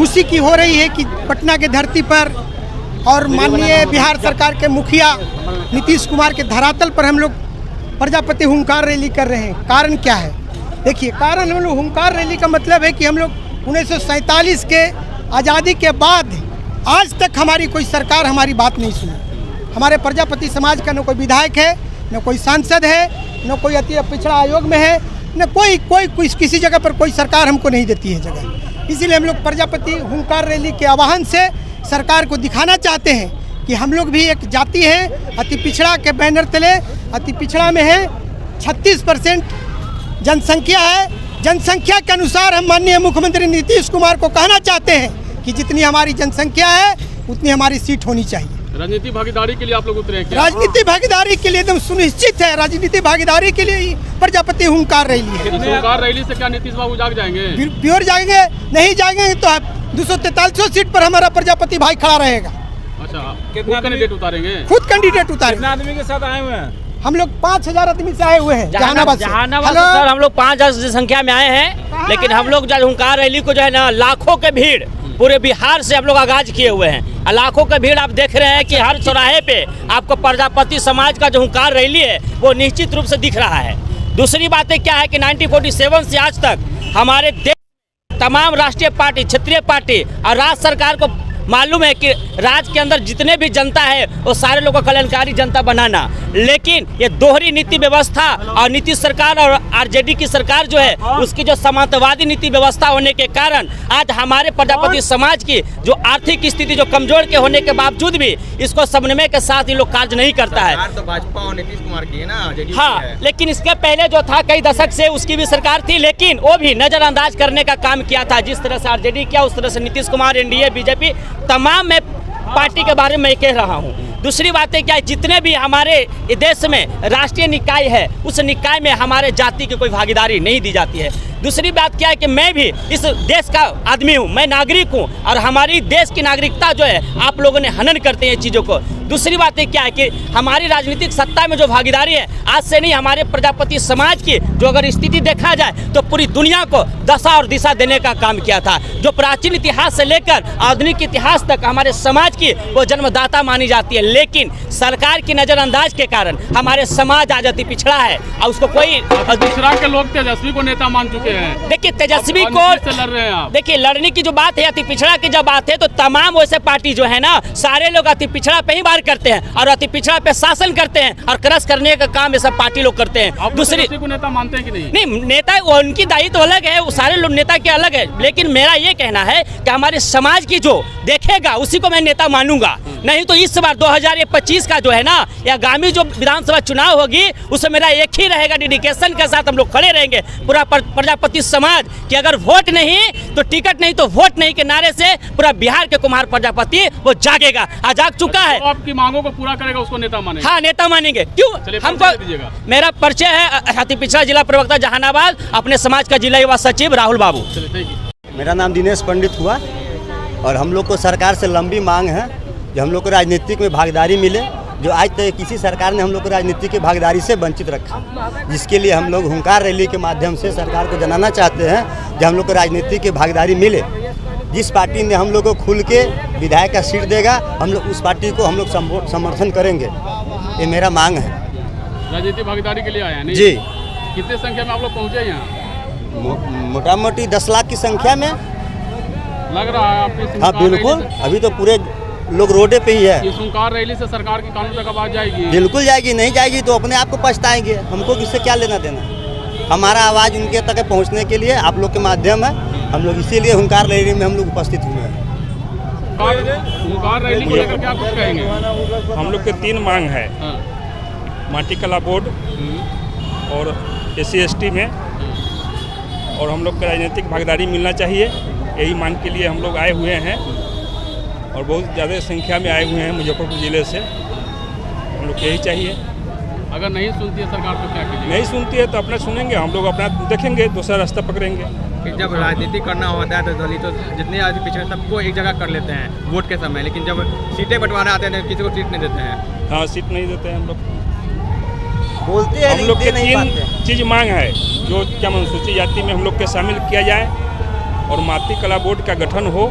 खुशी की हो रही है कि पटना के धरती पर और माननीय बिहार सरकार के मुखिया नीतीश कुमार के धरातल पर हम लोग प्रजापति हुंकार रैली कर रहे हैं। कारण क्या है? देखिए, कारण हम लोग हुंकार रैली का मतलब है कि हम लोग 1947 के आज़ादी के बाद आज तक हमारी कोई सरकार हमारी बात नहीं सुनी। हमारे प्रजापति समाज का न कोई विधायक है, न कोई सांसद है, न कोई अति पिछड़ा आयोग में है, न कोई किसी जगह पर कोई सरकार हमको नहीं देती है जगह। इसीलिए हम लोग प्रजापति हुंकार रैली के आह्वान से सरकार को दिखाना चाहते हैं कि हम लोग भी एक जाति है, अति पिछड़ा के बैनर तले अति पिछड़ा में है, 36% जनसंख्या है। जनसंख्या के अनुसार हम माननीय मुख्यमंत्री नीतीश कुमार को कहना चाहते हैं कि जितनी हमारी जनसंख्या है उतनी हमारी सीट होनी चाहिए। राजनीतिक भागीदारी के लिए आप लोग उतरे हैं क्या? राजनीतिक भागीदारी के लिए एकदम सुनिश्चित है। राजनीतिक भागीदारी के लिए ही प्रजापति हुंकार रैली है। हुंकार रैली से क्या नीतीश बाबू जाग जाएंगे? प्योर जाएंगे, नहीं जाएंगे तो 243 सीट पर हमारा प्रजापति भाई खड़ा रहेगा। अच्छा, कितना कैंडिडेट उतारेंगे? खुद कैंडिडेट उतारेंगे। कितना आदमी के साथ आए हुए हैं? हम लोग 5000 आदमी से आए हुए हैं जहानाबाद से। सर हम लोग 5000 की संख्या में आए हैं, लेकिन हम लोग जो हुंकार रैली को जो है ना, लाखों के भीड़ पूरे बिहार से हम लोग आगाज किए हुए हैं। लाखों के भीड़ आप देख रहे हैं कि हर चौराहे पे आपको प्रजापति समाज का जो हुंकार रैली है वो निश्चित रूप से दिख रहा है। दूसरी बातें क्या है कि 1947 से आज तक हमारे देश तमाम राष्ट्रीय पार्टी, क्षेत्रीय पार्टी और राज्य सरकार को मालूम है कि राज्य के अंदर जितने भी जनता है वो सारे लोगों को कल्याणकारी जनता बनाना, लेकिन ये दोहरी नीति व्यवस्था और नीतीश सरकार और आरजेडी की सरकार जो है उसकी जो समांतवादी नीति व्यवस्था होने के कारण आज हमारे प्रजापति समाज की जो आर्थिक स्थिति जो कमजोर के होने के बावजूद भी इसको समन्वय के साथ ये लोग कार्य नहीं करता है। तो भाजपा और नीतीश कुमार की है ना, हाँ, लेकिन इसके पहले जो था कई दशक से उसकी भी सरकार थी, लेकिन वो भी नजरअंदाज करने का काम किया था। जिस तरह से आरजेडी किया उस तरह से नीतीश कुमार, एनडीए, बीजेपी तमाम मैं पार्टी के बारे में कह रहा हूँ। दूसरी बातें क्या है, जितने भी हमारे देश में राष्ट्रीय निकाय है उस निकाय में हमारे जाति की कोई भागीदारी नहीं दी जाती है। दूसरी बात क्या है कि मैं भी इस देश का आदमी हूँ, मैं नागरिक हूँ और हमारी देश की नागरिकता जो है आप लोगों ने हनन करते हैं चीज़ों को। दूसरी बातें क्या है कि हमारी राजनीतिक सत्ता में जो भागीदारी है आज से नहीं, हमारे प्रजापति समाज की जो अगर स्थिति देखा जाए तो पूरी दुनिया को दशा और दिशा देने का काम किया था। जो प्राचीन इतिहास से लेकर आधुनिक इतिहास तक हमारे समाज की वो जन्मदाता मानी जाती है, लेकिन सरकार की नजरअंदाज के कारण हमारे समाज आज अति पिछड़ा है और उसको कोई पिछड़ा के लोग तेजस्वी को नेता मान चुके हैं। देखिए तेजस्वी को लड़ रहे हैं आप। देखिए लड़ने की जो बात है, अति पिछड़ा की जब बात है तो तमाम वैसे पार्टी जो है ना सारे लोग अति पिछड़ा पे ही बार करते हैं और अति पिछड़ा पे शासन करते हैं और क्रश करने का काम ये सब पार्टी लोग करते हैं। दूसरी को नेता मानते हैं कि नहीं? नहीं, नेता उनकी दायित्व अलग है, वो सारे लोग नेता के अलग है, लेकिन मेरा ये कहना है कि हमारे समाज की जो देखेगा उसी को मैं नेता मानूंगा। नहीं तो इस बार 2025 का जो है ना या आगामी जो विधानसभा चुनाव होगी उसमें मेरा एक ही रहेगा, डेडिकेशन के साथ हम लोग खड़े रहेंगे पूरा प्रजापति समाज कि अगर वोट नहीं तो टिकट नहीं तो वोट नहीं के नारे से पूरा बिहार के कुमार प्रजापति वो जागेगा, जाग चुका है। तो आपकी मांगों को पूरा करेगा उसको नेता मानेंगे? हाँ, नेता मानेंगे। क्यों? हमको मेरा परिचय है अति पिछड़ा जिला प्रवक्ता जहानाबाद, अपने समाज का जिला युवा सचिव राहुल बाबू। मेरा नाम दिनेश पंडित हुआ और हम लोग को सरकार से लंबी मांग है जो हम लोग को राजनीतिक में भागीदारी मिले, जो आज तक किसी सरकार ने हम लोग को राजनीतिक की भागीदारी से वंचित रखा, जिसके लिए हम लोग हुंकार रैली के माध्यम से सरकार को जनाना चाहते हैं कि हम लोग को राजनीतिक की भागीदारी मिले। जिस पार्टी ने हम लोग को खुल के विधायक का सीट देगा हम लोग उस पार्टी को हम लोग समर्थन करेंगे, ये मेरा मांग है। राजनीतिक भागीदारी के लिए आया नहीं जी। कितने संख्या में आप लोग पहुँचे यहाँ? मोटा मोटी 10 लाख की संख्या में लग रहा है आपकी? हाँ बिल्कुल, अभी तो पूरे लोग रोडे पे ही है। इस हुंकार रैली से सरकार की कानून तक आवाज जाएगी? बिल्कुल जाएगी, नहीं जाएगी तो अपने आप को पछताएंगे। हमको किससे क्या लेना देना, हमारा आवाज़ उनके तक पहुंचने के लिए आप लोग के माध्यम है, हम लोग इसीलिए हुंकार रैली में हम लोग उपस्थित हुए हैं। हुंकार रैली को लेकर क्या कुछ कहेंगे? हम लोग के 3 मांग है। माटी कला बोर्ड और SC/ST में और हम लोग को राजनीतिक भागीदारी मिलना चाहिए, यही मांग के लिए हम लोग आए हुए हैं और बहुत ज़्यादा संख्या में आए हुए हैं मुजफ्फरपुर ज़िले से। हम लोग यही चाहिए। अगर नहीं सुनती है सरकार तो क्या कीजिए? नहीं सुनती है तो अपना सुनेंगे, हम लोग अपना देखेंगे, दूसरा रास्ता पकड़ेंगे। जब राजनीति करना होता है तो दलितों जितने आदमी पिछड़े सबको एक जगह कर लेते हैं वोट के समय, लेकिन जब सीटें बंटवाने आते हैं तो किसी को सीट नहीं देते हैं। हाँ, सीट नहीं देते हैं हम लोग। बोलते हैं हम लोग के 3 चीज़ मांग है जो क्या अनुसूचित जाति में हम लोग के शामिल किया जाए, और माटी कला बोर्ड का गठन हो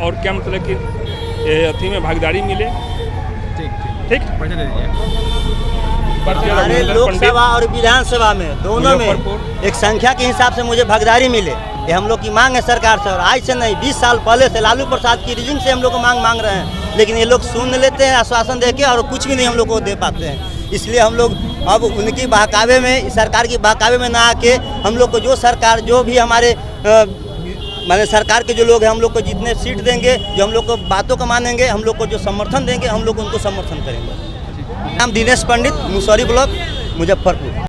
और क्या मतलब कि ये अथी में भागीदारी मिले। ठीक परिचय दे दीजिए। हमारे लोकसभा और विधानसभा में दोनों में एक संख्या के हिसाब से मुझे भागीदारी मिले, ये हम लोग की मांग है सरकार से। और आज से नहीं, 20 साल पहले से लालू प्रसाद की रिजिम से हम लोग को मांग रहे हैं, लेकिन ये लोग सुन लेते हैं आश्वासन देके और कुछ भी नहीं हम लोग को दे पाते हैं। इसलिए हम लोग अब उनकी बहकावे में, सरकार की बहकावे में ना आके हम लोग को जो सरकार, जो भी हमारे माने सरकार के जो लोग हैं, हम लोग को जितने सीट देंगे, जो हम लोग को बातों को मानेंगे, हम लोग को जो समर्थन देंगे, हम लोग उनको समर्थन करेंगे। नाम दिनेश पंडित, मुसौरी ब्लॉक, मुजफ्फरपुर।